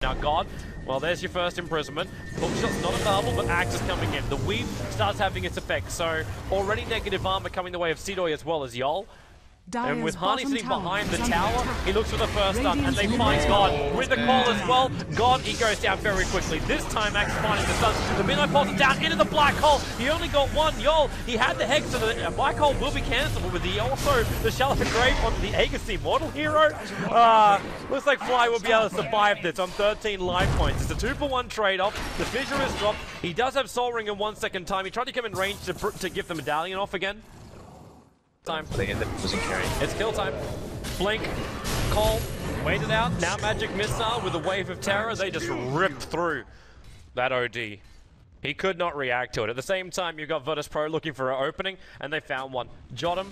Now God, well there's your first imprisonment. Hookshot's not available, but Axe is coming in. The weave starts having its effect, so already negative armor coming the way of Seedoy as well as Yol. And with Harney sitting behind the tower, he looks for the first stun, and they find God with the call as well. God, he goes down very quickly. This time, Axe finding the stun. The Midnight Pulse is down into the black hole. He only got one. Yol, he had the Hex, so the black hole will be cancelled, but with also the Shallow Grave on the Agassi mortal hero, looks like Fly will be able to survive this on 13 life points. It's a 2-for-1 trade-off. The Fissure is dropped. He does have Soul Ring in 1 second time. He tried to come in range to give the medallion off again. Time. They end up losing carry. It's kill time. Blink, call, wait it out. Now Magic Missile with a wave of terror. They just ripped through that OD. He could not react to it. At the same time, you've got Virtus Pro looking for an opening, and they found one. Jottam.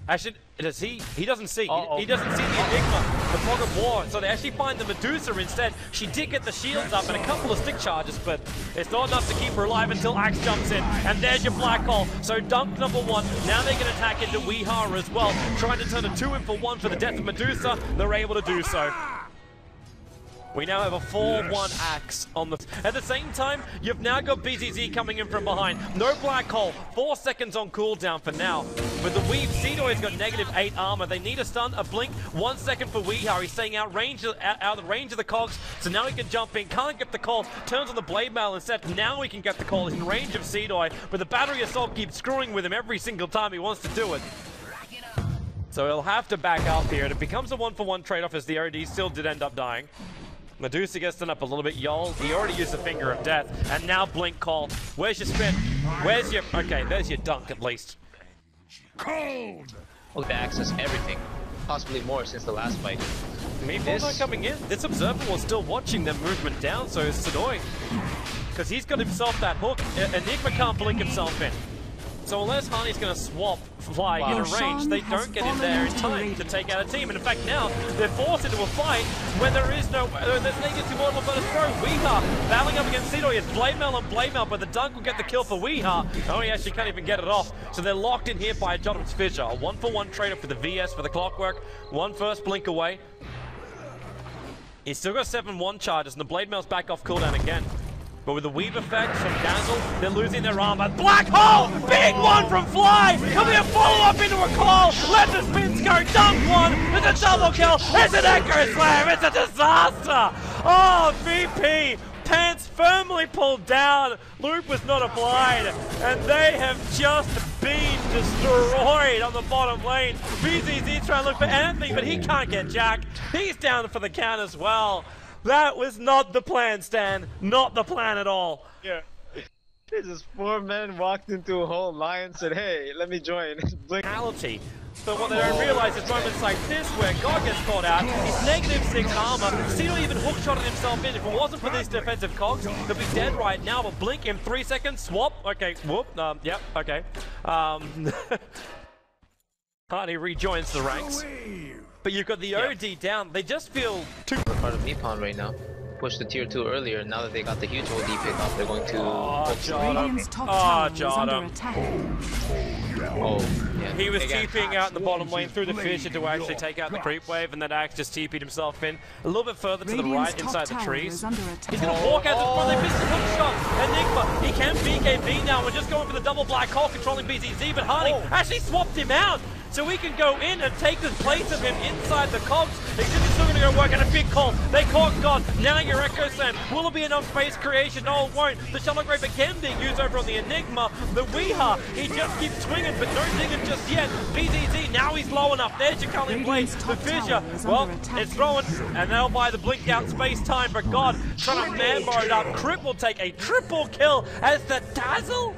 Actually, does he doesn't see. He doesn't see the Enigma, the Fog of War. So they actually find the Medusa instead. She did get the shields up and a couple of stick charges, but it's not enough to keep her alive until Axe jumps in. And there's your black hole. So dunk number one. Now they can attack into Weehara as well, trying to turn a 2-in-for-1 for the death of Medusa. They're able to do so. We now have a 4-1 Axe on the... At the same time, you've now got BZZ coming in from behind. No black hole. 4 seconds on cooldown for now. With the weave, Seedoy's got -8 armor. They need a stun, a blink. 1 second for Weehara. He's staying out of the range of the cogs. So now he can jump in. Can't get the call. Turns on the blade mail instead. Now he can get the call. He's in range of Seedoy. But the battery assault keeps screwing with him every single time he wants to do it. So he'll have to back up here. And it becomes a 1-for-1 trade-off as the OD still did end up dying. Medusa gets done up a little bit. Yol, he already used the Finger of Death. And now Blink call. Where's your spin? Where's your... Okay, there's your dunk at least. Cold! Look to access everything. Possibly more since the last fight. Meatball's not coming in. This Observer was still watching their movement down, so is Seedoy. Because he's got himself that hook. Enigma can't blink himself in. So unless Harney's going to swap Fly in a range, they don't get in there in time to take out a team. And in fact now, they're forced into a fight when there is no... there's negative mortal Virtus Pro. Weehara battling up against Seedoy. It's Blade Mail on Blade Mail, but the dunk will get the kill for Weehara. Oh, he actually can't even get it off. So they're locked in here by Jottam's Fissure. A 1-for-1 trade-off for the VS for the Clockwork. One first blink away. He's still got 7-1 charges, and the Blade Mail's back off cooldown again. But with the weave effect from Dazzle, they're losing their armor. Black hole! Big one from Fly! Can we follow-up into a call? Let the spins go! Dunk one! It's a double kill! It's an Echo Slam! It's a disaster! Oh, VP! Pants firmly pulled down. Loop was not applied. And they have just been destroyed on the bottom lane. BZZ trying to look for Anthony, but he can't get Jack. He's down for the count as well. That was not the plan, Stan. Not the plan at all. Yeah. This is 4 men walked into a whole line and said, hey, let me join. Blink. Penalty. But what they don't realize is moments like this where God gets caught out, he's -6 armor. Seedoy even hookshotted himself in. If it wasn't for these defensive cogs, he'd be dead right now. But blink in 3 seconds. Swap. Okay. Whoop. Yep. Okay. Hardy rejoins the ranks. But you've got the OD down. They just feel too... Part of Nippon right now. Pushed the tier 2 earlier. Now that they got the huge OD pick up, they're going to... Jottam. Oh, yeah. He was TPing out the bottom lane through the Fissure to actually take out the creep wave, and then Axe just TP'd himself in a little bit further to the right inside the trees. He's going to walk out this point. They missed the hook shot. Enigma, he can BKB now. We're just going for the double black hole controlling BZZ, but Hardy actually swapped him out. So we can go in and take the place of him inside the cogs. It's still going to go work, and a big call. They caught God. Now your Echo Slam. Will it be enough space creation? No, it won't. The Shallow Grave again being used over on the Enigma. The Weehara, he just keeps swinging, but no digging just yet. BZZ, now he's low enough. There's your Culling Blade. The Fissure, well, it's throwing, and they'll buy the blinked out space time, but God trying to man-bar it up. Crypt will take a triple kill as the Dazzle.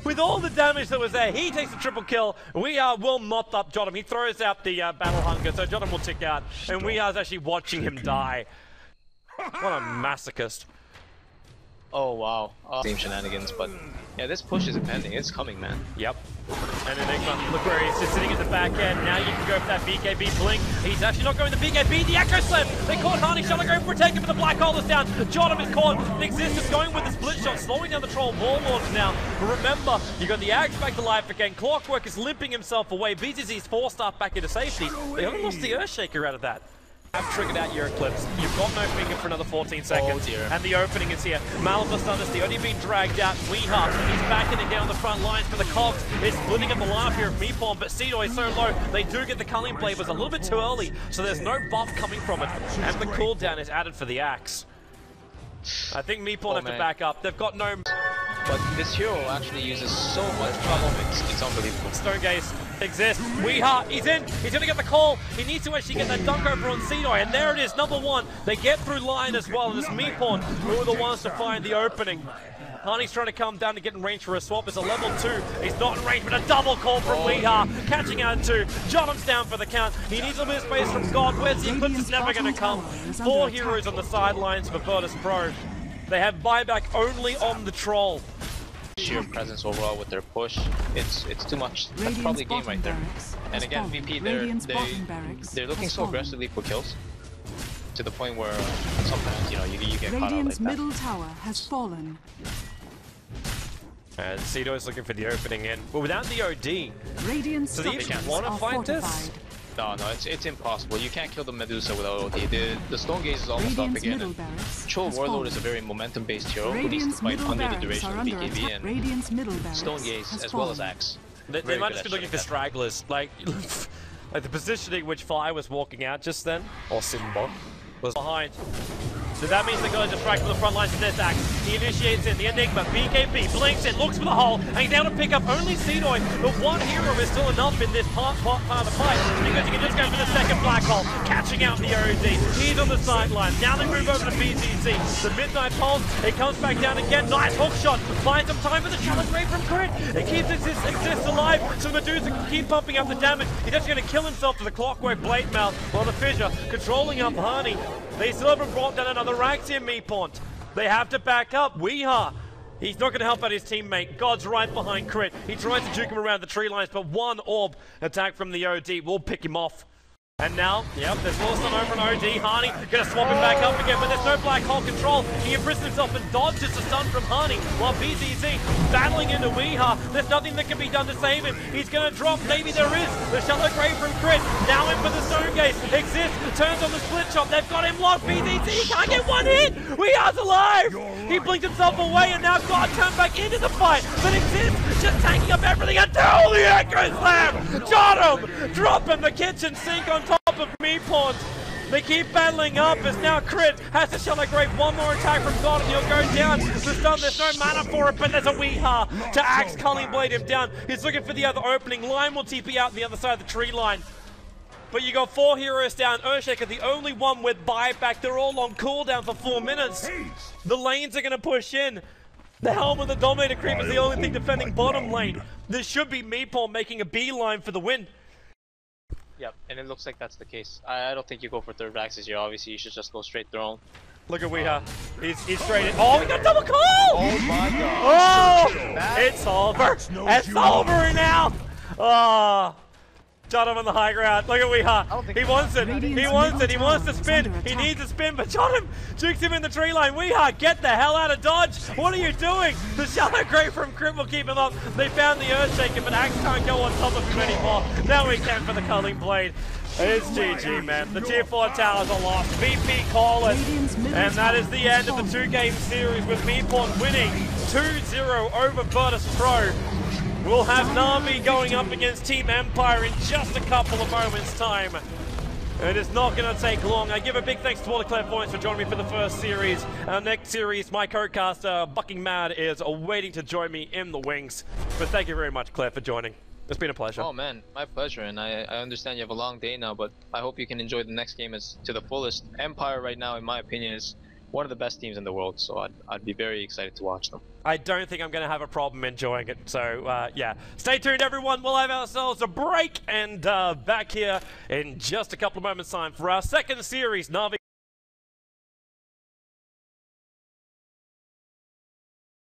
With all the damage that was there, he takes a triple kill. We are well mopped up Jottam. He throws out the Battle Hunger, so Jottam will tick out. And we are actually watching him die. What a masochist. Oh, wow. Same shenanigans, but yeah, this push is impending. It's coming, man. Yep. And Enigma, look where he's just sitting at the back end. Now you can go for that BKB blink. He's actually not going the BKB, the Echo Slam. They caught Harney, Shallow Grave protected, but the black hole is down. Jottam is caught. Existence going with the split shot, slowing down the Troll Warlords now. But remember, you got the Axe back to life again. Clockwork is limping himself away. BZZ's 4-star back into safety. They only lost the Earthshaker out of that. Have triggered out your Eclipse. You've got no finger for another 14 seconds. Oh dear. And the opening is here. Malphus Dynasty only being dragged out. Weeha, he's backing it down the front lines for the Cogs. They're splitting up the lineup here of Meepon, but Cedo is so low. They do get the Culling Blade, but it's a little bit too early, so there's no buff coming from it. And the cooldown is added for the Axe. I think Meepon have to back up. They've got no... But this hero actually uses so much trouble, it's unbelievable. Stonegaze exists. Weeha, he's in. He's going to get the call. He needs to actually get that dunk over on Cedoy, and there it is, number one. They get through line as well, and it's Meepon who are the ones to find the opening. Harney's trying to come down to get in range for a swap. It's a level 2. He's not in range, but a double call from Weeha. Catching out 2. Johnum's down for the count. He needs a bit of space from God. Where's the Eclipse? Is never going to come. 4 heroes on the sidelines for Virtus Pro. They have buyback only on the Troll. Sheer presence overall with their push, it's too much. That's probably a game right there. And again, VP, they're looking so aggressively for kills, to the point where sometimes, you know, you get caught out like that. Middle tower has fallen. And Cedo is looking for the opening in, but without the OD. Radiant's do they even want to fight this? No, it's impossible. You can't kill the Medusa without OD. The Stone Gaze is almost up again. Chul Warlord is a very momentum-based hero who needs to fight under the duration of BKB and Stone Gaze as well as Axe. They might just be looking for stragglers. Like the positioning which Fly was walking out just then, or Simba, was behind. So that means they're going to distract from the front lines of this Axe. He initiates in the Enigma, BKB blinks it, looks for the hole, and he's able to pick up only Cedoy. But one hero is still enough in this part of the fight, because he can just go for the second black hole, catching out the OD. He's on the sideline. Now they move over to BZZ. The Midnight Pulse, it comes back down again. Nice hook shot. Finds some time for the challenge rate from Crit. It keeps exists alive, so Medusa can keep pumping up the damage. He's just going to kill himself to the Clockwork Blade Mouth, while the Fissure controlling up Harney. They still haven't brought down another Axe here, Meepon. They have to back up. Weeha. He's not going to help out his teammate. God's right behind Crit. He tries to juke him around the tree lines, but one orb attack from the OD will pick him off. And now, yep, there's Wilson over an OD. Harney gonna swap him back up again, but there's no black hole control. He imprisons himself and dodges the stun from Harney, while BZZ battling into Weeha. There's nothing that can be done to save him. He's gonna drop, maybe there is. The Shallow Grave from Crit, now in for the Stone Gaze. Exists, turns on the split shot. They've got him locked. BZZ, he can't get one hit. Weeha's alive. He blinked himself away, and now God turned back into the fight. But Exists just tanking up everything until the Echo Slam. Got him. Dropping the kitchen sink on top of Meepon. They keep battling up as now Crit has to Shallow Grave. One more attack from God and he'll go down. The stun, there's no mana for it, but there's a Weeha to Axe Culling Blade him down. He's looking for the other opening. Line will TP out on the other side of the tree line. But you got 4 heroes down. Earthshaker, the only one with buyback. They're all on cooldown for 4 minutes. The lanes are going to push in. The Helm of the Dominator Creep is the only thing defending bottom lane. This should be Meepon making a beeline for the win. Yep, and it looks like that's the case. I don't think you go for third axis here. Obviously, you should just go straight throne. Look at Weeha. He's straight in. Oh, we got double call! Oh my god. Oh! It's over. It's over now! Oh. Shot him on the high ground. Look at Weeha. He wants it. He wants it. He wants to spin. He needs to spin, but shot him. Jukes him in the tree line. Weeha, get the hell out of dodge. What are you doing? The Shallow Grave from Crit will keep him up. They found the Earthshaker, but Axe can't go on top of him anymore. Now he can for the Culling Blade. It's GG, man. The Tier 4 towers are lost. VP call it. And that is the end of the 2-game series with Meepon winning 2-0 over Virtus Pro. We'll have Na'Vi going up against Team Empire in just a couple of moments' time. It is not going to take long. I give a big thanks to all the Clairvoyants for joining me for the first series. Our next series, my co-caster, Bucking Mad, is waiting to join me in the wings. But thank you very much, Claire, for joining. It's been a pleasure. Oh man, my pleasure, and I understand you have a long day now, but I hope you can enjoy the next game to the fullest. Empire right now, in my opinion, is one of the best teams in the world, so I'd be very excited to watch them. I don't think I'm going to have a problem enjoying it, so yeah. Stay tuned, everyone. We'll have ourselves a break and back here in just a couple of moments' time for our second series, Na'Vi.